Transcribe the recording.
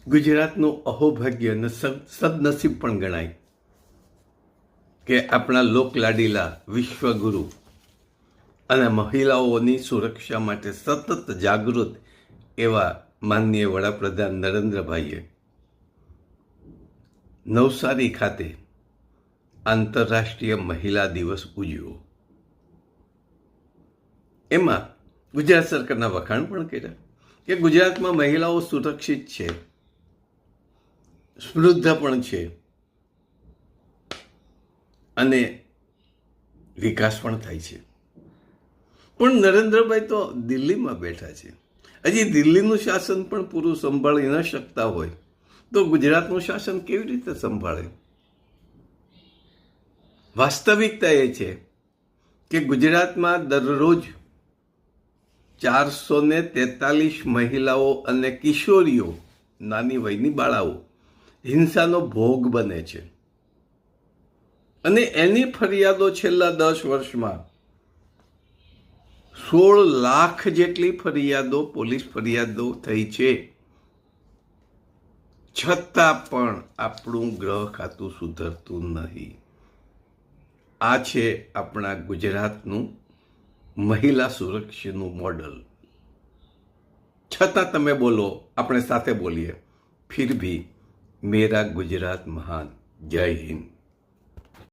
ગુજરાતનું અહોભાગ્ય અને સદનસીબ પણ ગણાય કે આપણા લોકલાડીલા વિશ્વગુરુ અને મહિલાઓની સુરક્ષા માટે સતત જાગૃત એવા માનનીય વડાપ્રધાન નરેન્દ્રભાઈએ નવસારી ખાતે આંતરરાષ્ટ્રીય મહિલા દિવસ ઉજવ્યો. એમાં ગુજરાત સરકારના વખાણ પણ કર્યા કે ગુજરાતમાં મહિલાઓ સુરક્ષિત છે, સમૃદ્ધ પણ છે અને વિકાસ પણ થાય છે. પણ નરેન્દ્રભાઈ તો દિલ્હીમાં બેઠા છે. હજી દિલ્હીનું શાસન પણ પૂરું સંભાળી ન શકતા હોય તો ગુજરાતનું શાસન કેવી રીતે સંભાળે? વાસ્તવિકતા એ છે કે ગુજરાતમાં દરરોજ 443 મહિલાઓ અને કિશોરીઓ, નાની વયની બાળાઓ હિંસાનો ભોગ બને છે અને એની ફરિયાદો છેલ્લા 10 વર્ષમાં 16 લાખ જેટલી ફરિયાદો, પોલીસ ફરિયાદો થઈ છે. છતાં પણ આપણું ગ્રહ ખાતું સુધરતું નહીં. આ છે આપણા ગુજરાતનું મહિલા સુરક્ષાનું મોડલ. છતાં તમે બોલો, આપણે સાથે બોલીએ, ફિર ભી મેરા ગુજરાત મહાન. જય હિન્દ.